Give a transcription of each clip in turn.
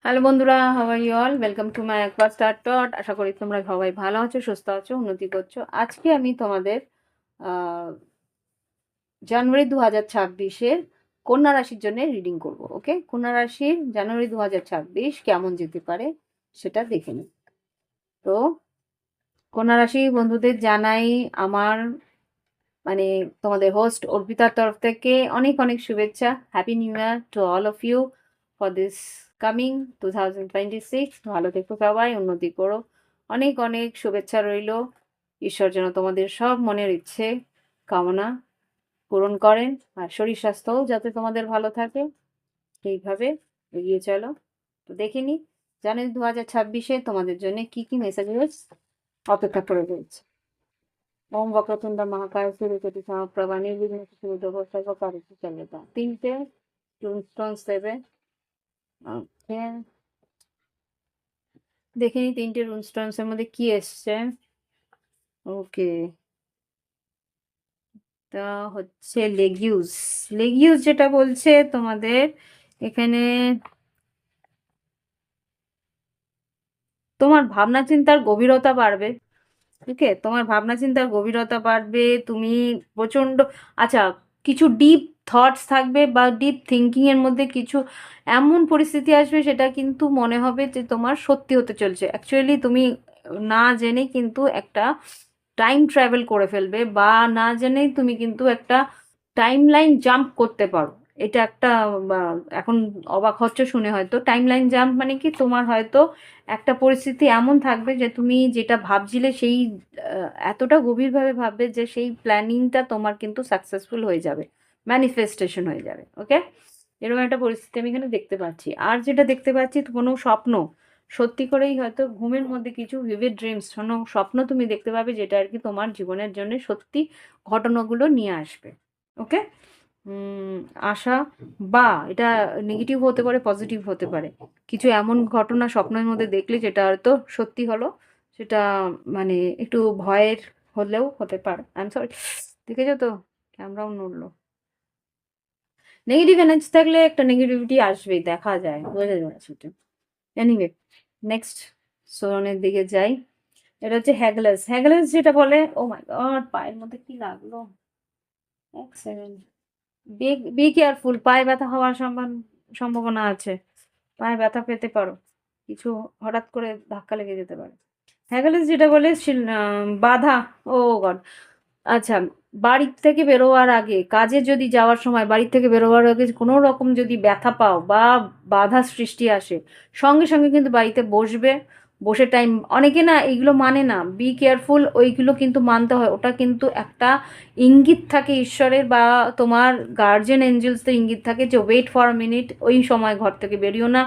Hello বন্ধুরা, how are you all? Welcome to my একবার star টট। আশা করি তোমরা সবাই ভালো আছো, সুস্থ আছো, উন্নতি করছো। আজকে আমি তোমাদের আহ, জানুয়ারি 2026-এর কন্যা রাশির জন্য রিডিং করব। ওকে, কন্যা রাশির জানুয়ারি 2026 কেমন যেতে পারে সেটা দেখে নিই। তো কন্যা রাশি বন্ধুদের জানাই আমার মানে তোমাদের হোস্ট অর্পিতার তরফ থেকে অনেক অনেক শুভেচ্ছা। Happy new year to all of you for this coming 2026। ভালো থেকো সবাই, উন্নতি করো। অনেক অনেক শুভেচ্ছা রইলো। ঈশ্বর যেন তোমাদের সব মনের ইচ্ছে কামনা পূরণ করেন, আর শরীর স্বাস্থ্যও যাতে তোমাদের ভালো থাকে। এইভাবে এগিয়ে চলো। তো দেখিনি জানেন 2026-এ তোমাদের জন্য কি কি মেসেজেস অপেক্ষা করে রয়েছে। ওম वक्रतुंड महाकाय सूर्यकोटि समप्रभा निर्विघ्न सूर्यदेव सर्वकार्येषु सर्वदा। তিনটে রুনস্টোনস দেবে। ওকে, দেখে নি তিনটে রুনস্টোনস এর মধ্যে কি এসছে। ওকে, তা হচ্ছে লেগিউস। লেগিউস যেটা বলছে তোমাদের এখানে তোমার ভাবনা চিন্তার গভীরতা বাড়বে। ওকে, তোমার ভাবনা চিন্তার গভীরতা বাড়বে। তুমি প্রচণ্ড আচ্ছা, কিছু ডিপ থটস থাকবে বা ডিপ থিঙ্কিং এর মধ্যে কিছু এমন পরিস্থিতি আসবে সেটা কিন্তু মনে হবে যে তোমার সত্যি হতে চলছে। অ্যাকচুয়ালি তুমি না জেনে কিন্তু একটা টাইম ট্রাভেল করে ফেলবে, বা না জেনেই তুমি কিন্তু একটা টাইম লাইন জাম্প করতে পারো। এটা একটা বা, এখন অবাক হচ্ছ শুনে হয়তো। টাইম লাইন জাম্প মানে কি, তোমার হয়তো একটা পরিস্থিতি এমন থাকবে যে তুমি যেটা ভাবছিলে সেই এতটা গভীরভাবে ভাববে যে সেই প্ল্যানিংটা তোমার কিন্তু সাকসেসফুল হয়ে যাবে, ম্যানিফেস্টেশন হয়ে যাবে। ওকে, এরকম একটা পরিস্থিতি আমি এখানে দেখতে পাচ্ছি। আর যেটা দেখতে পাচ্ছি কোনো স্বপ্ন, সত্যি করেই হয়তো ঘুমের মধ্যে কিছু ভিভিড ড্রিমস, কোনো স্বপ্ন তুমি দেখতে পাবে যেটা আর কি তোমার জীবনের জন্য সত্যি ঘটনাগুলো নিয়ে আসবে। ওকে, উম, আশা বা এটা নেগেটিভ হতে পারে, পজিটিভ হতে পারে। কিছু এমন ঘটনা স্বপ্নের মধ্যে দেখলে যেটা হয়তো সত্যি হলো, সেটা মানে একটু ভয়ের হলেও হতে পারে। আই এম সরি, দেখেছো তো ক্যামেরাও নড়লো। নেগেটিভ এনার্জি থাকলে একটা নেগেটিভিটি আসবেই, দেখা যায়, বোঝা যায় সেটা। এনিওয়ে, নেক্সট সোনের দিকে যাই। এটা হচ্ছে হ্যাগলেস। হ্যাগলেস যেটা বলে, ও মাই গড, পায়ের মধ্যে কি লাগলো, এক সেকেন্ড। বি বি কেয়ারফুল, পায়ে ব্যথা হওয়ার সম্ভাবনা আছে। পায়ে ব্যথা পেতে পারো, কিছু হঠাৎ করে ধাক্কা লেগে যেতে পারে। হ্যাগলেস যেটা বলে বাধা। ও গড, আচ্ছা, বাড়ি থেকে বেরোবার আগে, কাজে যদি যাওয়ার সময় বাড়ি থেকে বেরোবার আগে কোনো রকম যদি ব্যথা পাও বা বাধা সৃষ্টি আসে, সঙ্গে সঙ্গে কিন্তু বাড়িতে বসবে। বসে টাইম, অনেকে না এইগুলো মানে না, বি কেয়ারফুল ওইগুলো কিন্তু মানতে হয়। ওটা কিন্তু একটা ইঙ্গিত থাকে ঈশ্বরের বা তোমার গার্জিয়ান এঞ্জেলসদের ইঙ্গিত থাকে যে ওয়েট ফর মিনিট, ওই সময় ঘর থেকে বেরিও না।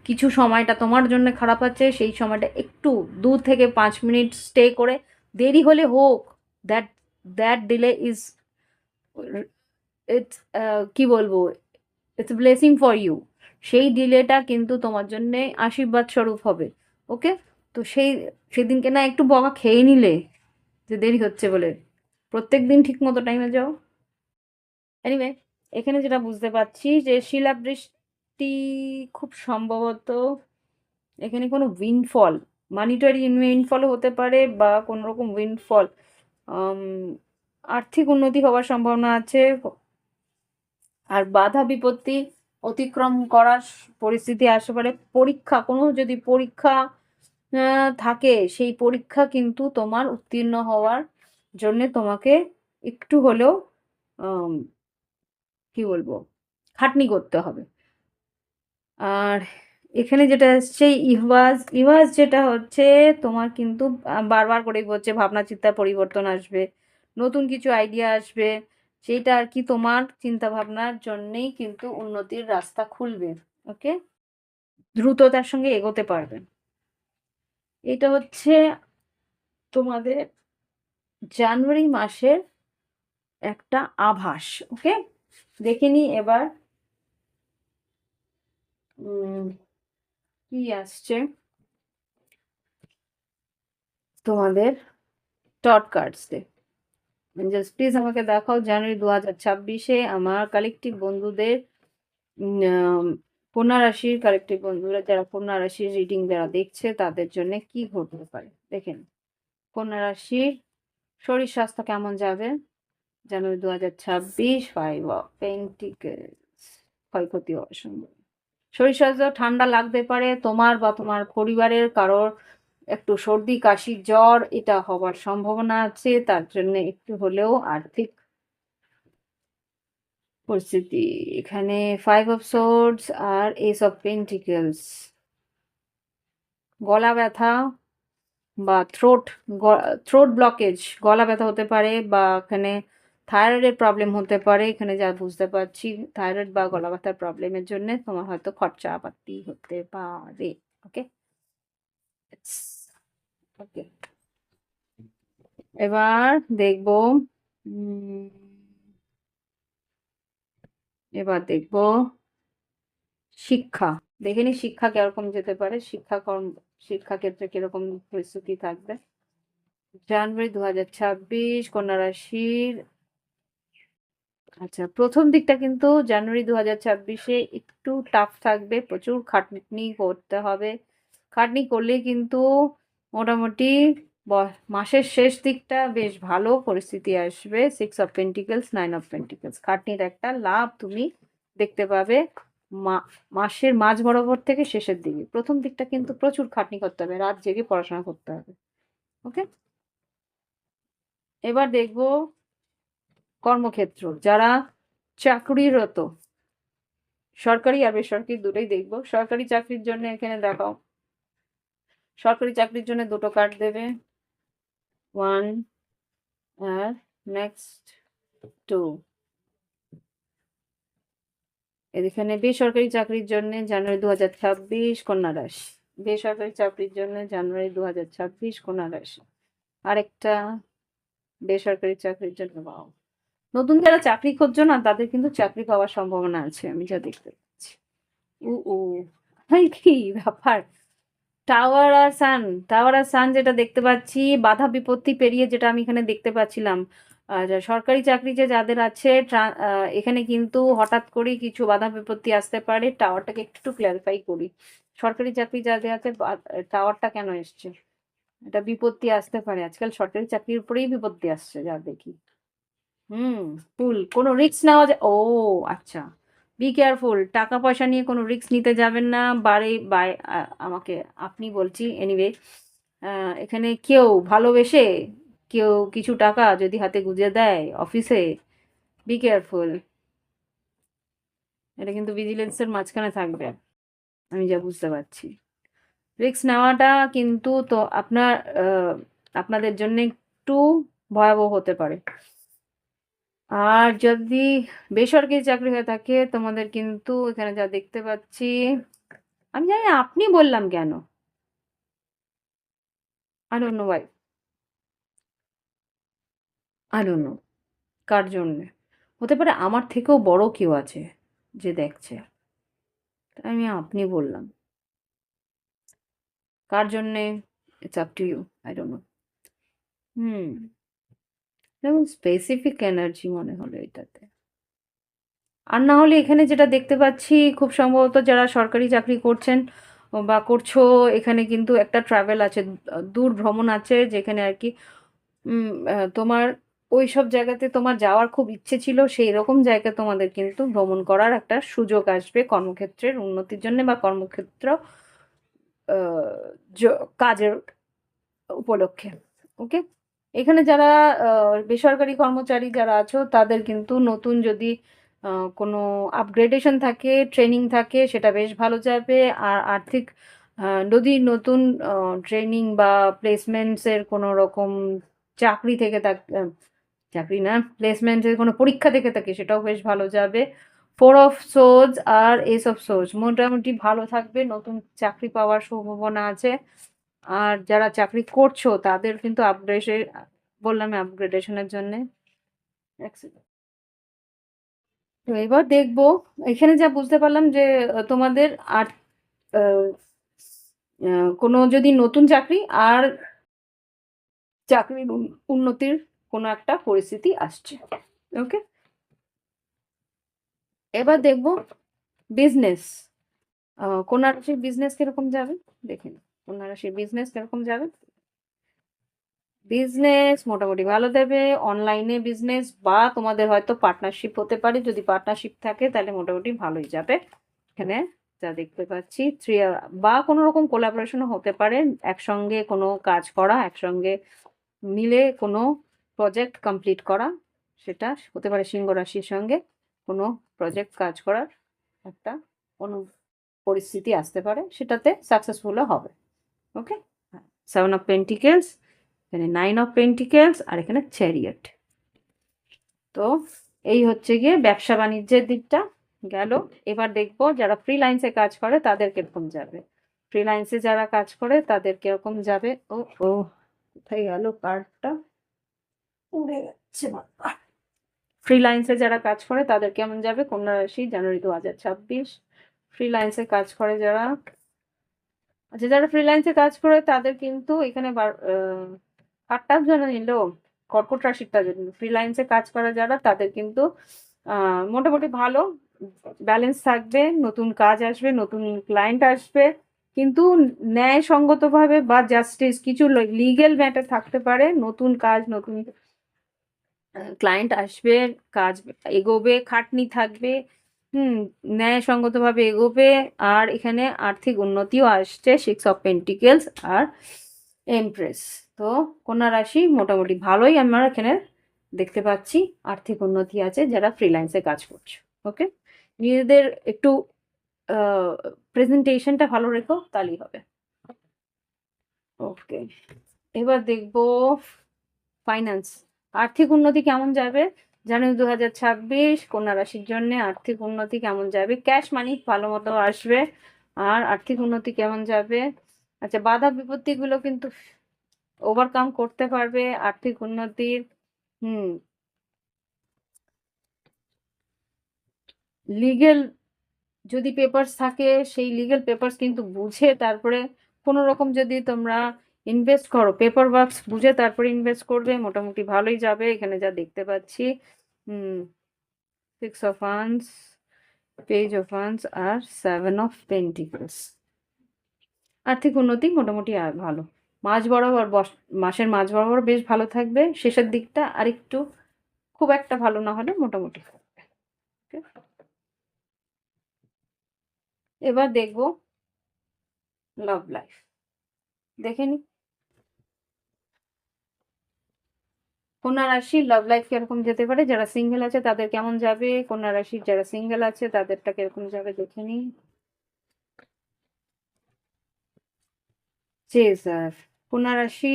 কিছু সময়টা তোমার জন্য খারাপ আছে, সেই সময়টা একটু 2 থেকে 5 মিনিট স্টে করে, দেরি হলে হোক, that that delay is, it's কি বলবো, ইটস ব্লেসিং ফর ইউ। সেই ডিলেটা কিন্তু তোমার জন্য আশীর্বাদ স্বরূপ হবে। ওকে, তো সেদিনকে না একটু বকা খেয়ে নিলে যে দেরি হচ্ছে বলে, প্রত্যেক দিন ঠিক মতো টাইমে যাও। এনিওয়ে, এখানে যেটা বুঝতে পারছি যে শিলাবৃষ্টি খুব সম্ভবত এখানে কোনো উইন্ডফল, মানিটারি উইন্ডফলও হতে পারে বা কোনো রকম উইন্ডফল, আর্থিক উন্নতি হওয়ার সম্ভাবনা আছে। আর বাধা বিপত্তি অতিক্রম করার পরিস্থিতি আসতে পারে। পরীক্ষা, কোনো যদি পরীক্ষা থাকে, সেই পরীক্ষা কিন্তু তোমার উত্তীর্ণ হওয়ার জন্যে তোমাকে একটু হলেও আম, কি বলবো, খাটনি করতে হবে। আর এখানে যেটা আসছে ইহওয়াজ, ইহওয়াজ যেটা হচ্ছে তোমার কিন্তু বারবার করেই বলছে ভাবনা চিন্তার পরিবর্তন আসবে, নতুন কিছু আইডিয়া আসবে, সেইটা আর কি তোমার চিন্তা ভাবনার জন্যেই কিন্তু উন্নতির রাস্তা খুলবে। ওকে, দ্রুততার সঙ্গে এগোতে পারবে। এটা হচ্ছে তোমাদের জানুয়ারি মাসের একটা আভাস। ওকে, দেখে নি এবার কি আসছে তোমাদের টট কার্ডসে। জাস্ট প্লিজ আমাকে দেখাও জানুয়ারি 2026-এ আমার কালেকটিভ বন্ধুদের কন্যা রাশির কালেক্টিভ বন্ধুরা, যারা কন্যা রাশির রিডিং যারা দেখছে তাদের জন্য কি ঘটতে পারে দেখেন। কন্যা রাশির শরীর স্বাস্থ্য কেমন যাবে জানুয়ারি 2026? 5 অফ পেন্টিকেলস, ক্ষয়ক্ষতি হওয়ার সম্ভব। শরীর স্বাস্থ্য ঠান্ডা লাগতে পারে, তোমার বা তোমার পরিবারের কারোর একটু সর্দি কাশি জ্বর এটা হওয়ার সম্ভাবনা আছে, তার জন্য একটু হলেও আর্থিক পরিস্থিতি। এখানে 5 অফ সোর্ডস আর এস অফ পেন্টিকেলস। গলা ব্যথা বা থ্রোট ব্লকেজ, গলা ব্যথা হতে পারে, বা এখানে থাইরয়েডের প্রবলেম হতে পারে। এখানে যা বুঝতে পারছি থাইরয়েড বা গলা ব্যথার প্রবলেমের জন্য তোমার হয়তো খরচা পাতি হতে পারে। ওকে, ওকে, এবার দেখবো এবার দেখবো শিক্ষা। দেখে নি শিক্ষা কিরকম যেতে পারে, শিক্ষা ক্ষেত্রে কিরকম পরিস্থিতি থাকবে জানুয়ারি 2026 কন্যা রাশির। আচ্ছা, প্রথম দিকটা কিন্তু জানুয়ারি 2026-এ একটু টাফ থাকবে, প্রচুর খাটনি করতে হবে। খাটনি করলে কিন্তু মোটামুটি মাসের শেষ দিকটা বেশ ভালো পরিস্থিতি আসবে। 6 অফ পেন্টিকেলস, 9 অফ পেন্টিকেলস, খাটনির একটা লাভ তুমি দেখতে পাবে মাসের মাঝ বরাবর থেকে শেষের দিকে। প্রথম দিকটা কিন্তু প্রচুর খাটনি করতে হবে, রাত জেগে পড়াশোনা করতে হবে। ওকে, এবার দেখবো কর্মক্ষেত্র, যারা চাকরিরত, সরকারি আর বেসরকারি দুটোই দেখবো। সরকারি চাকরির জন্য এখানে দেখাও, সরকারি চাকরির জন্য দুটো কার্ড দেবে, 1 আর নেক্সট 2। এখানে বেসরকারি চাকরির জন্য জানুয়ারি 2026 কন্যা রাশি। বেসরকারি চাকরির জন্য জানুয়ারি 2026 কন্যা রাশি। আরেকটা বেসরকারি চাকরির জন্য পাও। নতুন যারা চাকরি খুঁজছো না, তাদের কিন্তু চাকরি পাওয়ার সম্ভাবনা আছে, আমি যা দেখতে পাচ্ছি। ও ভাই, কি ব্যাপার! টাওয়ার আর সান যেটা দেখতে পাচ্ছি, বাধা বিপত্তি পেরিয়ে, যেটা আমি এখানে দেখতে পাচ্ছিলাম, সরকারি চাকরি যে যাদের আছে এখানে কিন্তু হঠাৎ করেই কিছু বাধা বিপত্তি আসতে পারে। টাওয়ারটাকে একটু ক্ল্যারিফাই করি, সরকারি চাকরি যাদের আছে টাওয়ারটা কেন এসছে? এটা বিপত্তি আসতে পারে, আজকাল সরকারি চাকরির উপরেই বিপত্তি আসছে যা দেখি। ফুল, কোনো রিস্ক নেওয়া যায়। ও আচ্ছা, বি কেয়ারফুল, টাকা পয়সা নিয়ে কোনো রিস্ক নিতে যাবেন না। আমাকে আপনি বলছি এনিওয়ে। এখানে কেউ ভালোবেসে কেউ কিছু টাকা যদি হাতে গুঁজে দেয় অফিসে, বি কেয়ারফুল। এটা কিন্তু ভিজিলেন্সের মাঝখানে থাকবে, আমি যা বুঝতে পারছি। রিস্ক নেওয়াটা কিন্তু তো আপনাদের জন্য একটু ভয়াবহ হতে পারে। আর যদি বেসরকারি চাকরি হয়ে থাকে তোমাদের কিন্তু এখানে যা দেখতে পাচ্ছি, আমি জানি না আপনি বললাম কেন, I don't know why, I don't know কার জন্যে। হতে পারে আমার থেকেও বড় কেউ আছে যে দেখছে, তাই আমি আপনি বললাম। কার জন্যে, it's up to you, I don't know. Hmm যেমন স্পেসিফিক এনার্জি মনে হলো এটাতে। আর না হলে এখানে যেটা দেখতে পাচ্ছি, খুব সম্ভবত যারা সরকারি চাকরি করছেন বা করছো, এখানে কিন্তু একটা ট্রাভেল আছে, দূর ভ্রমণ আছে, যেখানে আর কি তোমার ওই সব জায়গাতে তোমার যাওয়ার খুব ইচ্ছে ছিল, সেই রকম জায়গায় তোমাদের কিন্তু ভ্রমণ করার একটা সুযোগ আসবে কর্মক্ষেত্রের উন্নতির জন্য, বা কর্মক্ষেত্র কাজের উপলক্ষে। ওকে, এখানে যারা বেসরকারি কর্মচারী যারা আছো, তাদের কিন্তু নতুন যদি কোনো আপগ্রেডেশন থাকে, ট্রেনিং থাকে, সেটা বেশ ভালো যাবে। আর আর্থিক যদি নতুন ট্রেনিং বা প্লেসমেন্টসের কোনো রকম চাকরি থেকে চাকরি না, প্লেসমেন্টের কোনো পরীক্ষা থেকে থাকে, সেটাও বেশ ভালো যাবে। 4 অফ সোর্ডস আর এস অফ সোর্ডস মোটামুটি ভালো থাকবে, নতুন চাকরি পাওয়ার সম্ভাবনা আছে। আর যারা চাকরি করছো তাদের কিন্তু বললাম আপগ্রেডেশনের জন্য। তো এবার দেখবো, এখানে যা বুঝতে পারলাম যে তোমাদের আর আহ, কোনো যদি নতুন চাকরি আর চাকরির উন্নতির কোনো একটা পরিস্থিতি আসছে। ওকে, এবার দেখবো বিজনেস। কন্যা রাশির বিজনেস কিরকম যাবে দেখে নিই। কন্যা রাশির বিজনেস কিরকম যাবে? বিজনেস মোটামুটি ভালো দেবে। অনলাইনে বিজনেস বা তোমাদের হয়তো পার্টনারশিপ হতে পারে, যদি পার্টনারশিপ থাকে তাহলে মোটামুটি ভালোই যাবে। এখানে যা দেখতে পাচ্ছি বা কোনো রকম কোলাবোরেশনও হতে পারে, একসঙ্গে কোনো কাজ করা, একসঙ্গে মিলে কোনো প্রজেক্ট কমপ্লিট করা, সেটা হতে পারে সিংহ রাশির সঙ্গে কোনো প্রজেক্ট কাজ করার একটা কোনো পরিস্থিতি আসতে পারে, সেটাতে সাকসেসফুলও হবে। ওকে, 7 অফ পেন্টিকেলস, এখানে 9 অফ পেন্টিকেলস, আর এখানে চ্যারিয়ট। তো এই হচ্ছে গিয়ে ব্যবসা বাণিজ্যের দিকটা গেল। এবার দেখবো যারা ফ্রিল্যান্সে কাজ করে তাদের কিরকম যাবে। ফ্রিল্যান্সে যারা কাজ করে তাদের কিরকম যাবে। ও ও কোথায় গেল কার্ডটা, উড়ে যাচ্ছে বাবা। ফ্রিল্যান্সে যারা কাজ করে তাদের কেমন যাবে কন্যা রাশি জানুয়ারি 2026। ফ্রিল্যান্সে কাজ করে যারা, আচ্ছা যারা ফ্রিল্যান্সে কাজ করে তাদের কিন্তু এখানে কার্ডটা যেন নিল কর্কট রাশিটা, ফ্রিল্যান্সে কাজ করে যারা তাদের কিন্তু মোটামুটি ভালো ব্যালেন্স থাকবে, নতুন কাজ আসবে, নতুন ক্লায়েন্ট আসবে, কিন্তু ন্যায়সঙ্গতভাবে বা জাস্টিস কিছু লিগেল ম্যাটার থাকতে পারে, নতুন কাজ, নতুন ক্লায়েন্ট আসবে, কাজ এগোবে, খাটনি থাকবে, হুম, ন্যায়সঙ্গতভাবে এগোবে। আর এখানে আর্থিক উন্নতিও আসছে, 6 অফ পেন্টিকেলস আর এমপ্রেস। তো কন্যা রাশি মোটামুটি ভালোই আমরা এখানে দেখতে পাচ্ছি, আর্থিক উন্নতি আছে যারা ফ্রিল্যান্সে কাজ করছে। ওকে, নিজেদের একটু প্রেজেন্টেশনটা ভালো রেখো তাহলেই হবে। ওকে, এবার দেখবো ফাইন্যান্স, আর্থিক উন্নতি কেমন যাবে জানুয়ারি 2026 কন্যা রাশির জন্য। আর্থিক উন্নতি কেমন যাবে, ক্যাশ মানি ভালো মতো আসবে। আর আর্থিক উন্নতি কেমন যাবে, আচ্ছা বাধা বিপত্তিগুলো কিন্তু ওভারকাম করতে পারবে আর্থিক উন্নতির। হুম, লিগেল যদি পেপারস থাকে সেই লিগেল পেপারস কিন্তু বুঝে তারপরে কোনো রকম যদি তোমরা ইনভেস্ট করো, পেপার ওয়ার্কস বুঝে তারপরে ইনভেস্ট করবে, মোটামুটি ভালোই যাবে এখানে যা দেখতে পাচ্ছি। হুম, 6 of wands, page of wands, আর 7 অফ পেন্টিকলস। আর্থিক উন্নতি মোটামুটি ভালো, মাঝ বরাবর মাসের মাঝ বরাবর বেশ ভালো থাকবে, শেষের দিকটা আরেকটু খুব একটা ভালো না হলে মোটামুটি থাকবে। Okay? এবার দেখবো লাভ লাইফ, দেখে নি কন্যা রাশির লাভ লাইফ কিরকম যেতে পারে, যারা সিঙ্গেল আছে তাদের কেমন যাবে, কন্যা রাশির যারা সিঙ্গেল আছে তাদেরটা কিরকম যাবে দেখে নি। স্যার, কন্যা রাশি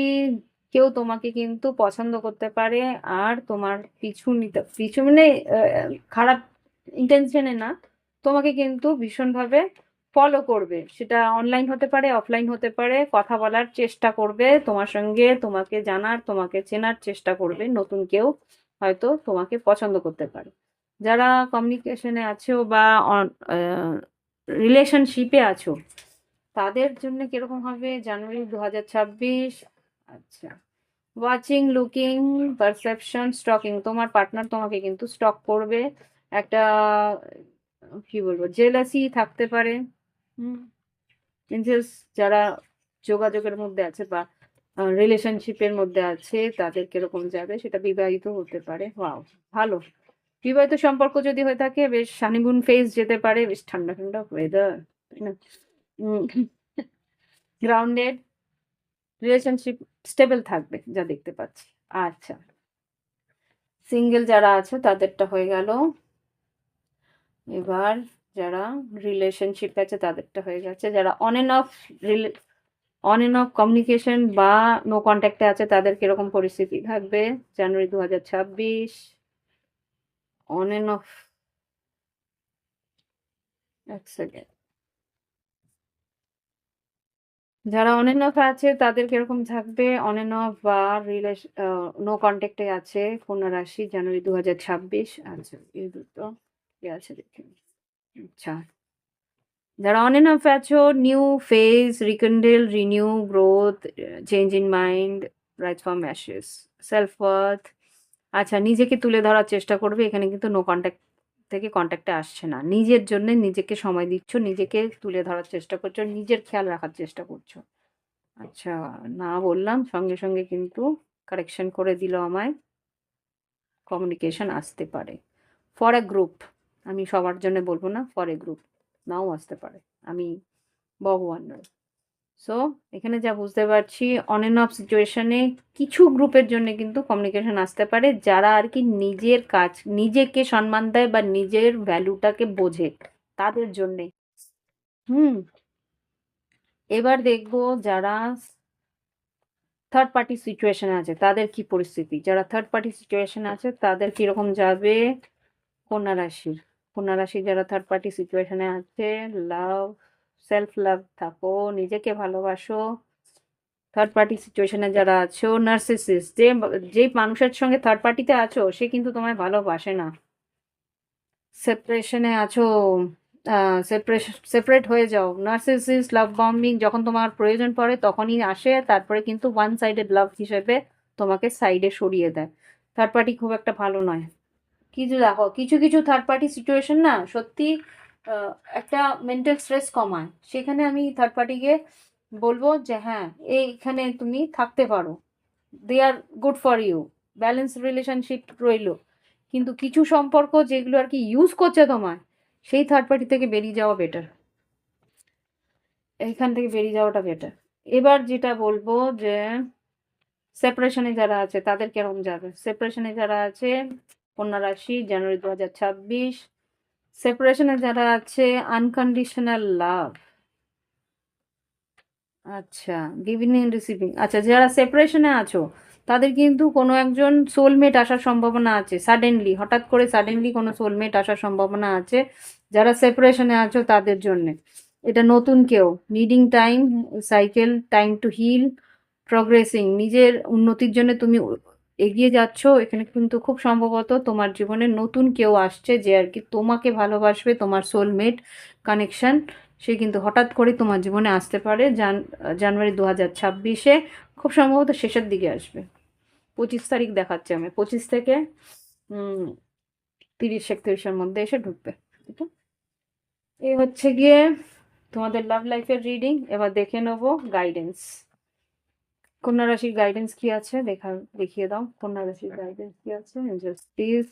কেউ তোমাকে কিন্তু পছন্দ করতে পারে, আর তোমার পিছু মানে খারাপ ইন্টেনশনে না, তোমাকে কিন্তু ভীষণভাবে ফলো করবে, সেটা অনলাইন হতে পারে, অফলাইন হতে পারে, কথা বলার চেষ্টা করবে তোমার সঙ্গে, তোমাকে জানার, তোমাকে চেনার চেষ্টা করবে, নতুন কেউ হয়তো তোমাকে পছন্দ করতে পারে। যারা কমিউনিকেশনে আছো বা রিলেশনশিপে আছো তাদের জন্য কিরকম হবে জানুয়ারি 2026। আচ্ছা, ওয়াচিং, লুকিং, পারসেপশন, স্টকিং, তোমার পার্টনার তোমাকে কিন্তু স্টক করবে, একটা কি বলবো জেলাসি থাকতে পারে। হুম, ইনজেলস যারা যোগাযোগের মধ্যে আছে বা রিলেশনশিপের মধ্যে আছে তাদের কিরকম যাবে, সেটা বিবাহিত হতে পারে। ওয়াও, ভালো, বিবাহিত সম্পর্ক যদি হয়ে থাকে বেশ হানিমুন ফেজ যেতে পারে, বেশ ঠান্ডা ঠান্ডা ওয়েদার, তাই না? গ্রাউন্ডেড রিলেশনশিপ স্টেবল থাকবে যা দেখতে পাচ্ছি। আচ্ছা, সিঙ্গেল যারা আছে তাদেরটা হয়ে গেল। এবার যারা রিলেশনশিপ আছে তাদেরটা হয়ে গেছে, যারা অন এন্ড অফ কমিউনিকেশন বা নো কন্ট্যাক্টে আছে তাদের কিরকম পরিস্থিতি থাকবে জানুয়ারি 2026। অন এন্ড অফ, এক সেকেন্ড, যারা অন এন্ড অফ আছে তাদের কিরকম থাকবে, অন এন্ড অফ বা রিলেশন নো কন্ট্যাক্টে আছে কন্যা রাশি জানুয়ারি 2026। আচ্ছা, এই দুটো কি আছে দেখে নিই। আচ্ছা, যারা অন এন্ড অফ আছো, new phase, rekindle, renew, growth, change in mind, rise from ashes, self worth. আচ্ছা, নিজেকে তুলে ধরার চেষ্টা করবে, এখানে কিন্তু নো কন্ট্যাক্ট থেকে কন্ট্যাক্টে আসছে না, নিজের জন্য নিজেকে সময় দিচ্ছ, নিজেকে তুলে ধরার চেষ্টা করছো, নিজের খেয়াল রাখার চেষ্টা করছো। আচ্ছা, না বললাম সঙ্গে সঙ্গে কিন্তু কারেকশন করে দিল আমায়, কমিউনিকেশন আসতে পারে ফর এ গ্রুপ। আমি সবার জন্য বলবো না, ফর এ গ্রুপ নাও আসতে পারে, আমি ভগবান নই। সো এখানে যা বুঝতে পারছি, অন অ্যান্ড অফ সিচুয়েশনে কিছু গ্রুপের জন্য কিন্তু কমিউনিকেশন আসতে পারে, যারা আর কি নিজের কাজ, নিজেকে সম্মান দেয় বা নিজের ভ্যালুটাকে বোঝে, তাদের জন্যে। হুম। এবার দেখবো যারা থার্ড পার্টি সিচুয়েশনে আছে তাদের কি পরিস্থিতি, যারা থার্ড পার্টি সিচুয়েশনে আছে তাদের কিরকম যাবে। কন্যা রাশির, কন্যা রাশি যারা থার্ড পার্টি সিচুয়েশনে আছে, লাভ, সেলফ লাভ থাকো, নিজেকে ভালোবাসো। থার্ড পার্টি সিচুয়েশনে যারা আছো, নার্সিসিস্ট, যে যে মানুষের সঙ্গে থার্ড পার্টিতে আছো সে কিন্তু তোমায় ভালোবাসে না, সেপারেশনে আছো, সেপারেট হয়ে যাও। নার্সিসিস্ট, লাভ বম্বিং, যখন তোমার প্রয়োজন পড়ে তখনই আসে, তারপরে কিন্তু ওয়ান সাইডেড লাভ হিসেবে তোমাকে সাইডে সরিয়ে দেয়। থার্ড পার্টি খুব একটা ভালো নয়। কিছু দেখো, কিছু কিছু থার্ড পার্টি সিচুয়েশন না সত্যি একটা মেন্টাল স্ট্রেস কমায়, সেখানে আমি থার্ড পার্টিকে বলবো যে হ্যাঁ, এইখানে তুমি থাকতে পারো, they are good for you, balance relationship রইলো। কিন্তু কিছু সম্পর্ক যেগুলো আর কি ইউজ করছে তোমায়, সেই থার্ড পার্টি থেকে বেরিয়ে যাওয়া বেটার, এইখান থেকে বেরিয়ে যাওয়াটা বেটার। এবার যেটা বলবো যে সেপারেশনে যারা আছে তাদের কেরম যাবে। সেপারেশনে যারা আছে, কন্যা রাশি, জানুয়ারি 2026। সেপারেশনে যারা আছে, আনকন্ডিশনাল লাভ। আচ্ছা, গিভিং এন্ড রিসিভিং। আচ্ছা, যারা সেপারেশনে আছো তাদের কিন্তু কোনো একজন সোলমেট আসার সম্ভাবনা আছে, সাডেনলি, হঠাৎ করে সাডেনলি কোনো সোলমেট আসার সম্ভাবনা আছে যারা সেপারেশনে আছো তাদের জন্যে। এটা নতুন কেউ, needing time, cycle, time to heal, progressing, নিজের উন্নতির জন্য তুমি এগিয়ে যাচ্ছ। এখানে কিন্তু খুব সম্ভবত তোমার জীবনে নতুন কেউ আসছে যে আর কি তোমাকে ভালোবাসবে, তোমার সোলমেট কানেকশন, সে কিন্তু হঠাৎ করে তোমার জীবনে আসতে পারে। জানুয়ারি 2026-এ, খুব সম্ভবত শেষের দিকে আসবে। 25 তারিখ দেখাচ্ছে আমি, 25 থেকে 30-31-এর মধ্যে এসে ঢুকবে। ঠিক আছে, এই হচ্ছে গিয়ে তোমাদের লাভ লাইফের রিডিং। এবার দেখে নেবো গাইডেন্স। কন্যা রাশির গাইডেন্স কি আছে দেখিয়ে দাও। কন্যা রাশির গাইডেন্স কি আছে? Just please,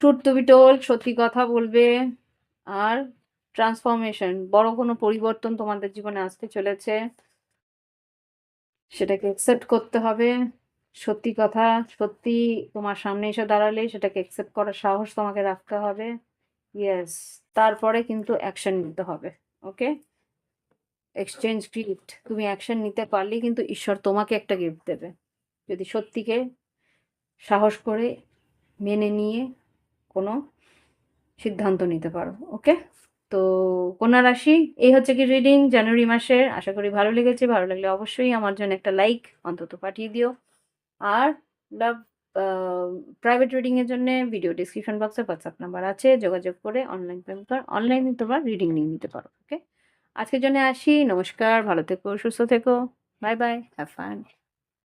truth two be told, সত্যি কথা বলবে। আর ট্রান্সফরমেশন, বড় কোনো পরিবর্তন তোমাদের জীবনে আসতে চলেছে, সেটাকে অ্যাকসেপ্ট করতে হবে। সত্যি কথা, সত্যি তোমার সামনে এসে দাঁড়ালে সেটাকে অ্যাকসেপ্ট করার সাহস তোমাকে রাখতে হবে। ইয়েস, তারপরে কিন্তু অ্যাকশন নিতে হবে। ওকে, এক্সচেঞ্জ গিফট, তুমি অ্যাকশন নিতে পারলেই কিন্তু ঈশ্বর তোমাকে একটা গিফট দেবে, যদি সত্যিকে সাহস করে মেনে নিয়ে কোনো সিদ্ধান্ত নিতে পারো। ওকে, তো কন্যা রাশি, এই হচ্ছে কি রিডিং জানুয়ারি মাসের। আশা করি ভালো লেগেছে, ভালো লাগলে অবশ্যই আমার জন্য একটা লাইক অন্তত পাঠিয়ে দিও। আর লাভ প্রাইভেট রিডিংয়ের জন্য ভিডিও ডিসক্রিপশন বক্সে হোয়াটসঅ্যাপ নাম্বার আছে, যোগাযোগ করে অনলাইনে তোমার রিডিং নিয়ে নিতে পারো। ওকে, আজকের জন্য আসি, নমস্কার, ভালো থেকো, সুস্থ থেকো, বাই বাই, হ্যাভ ফান।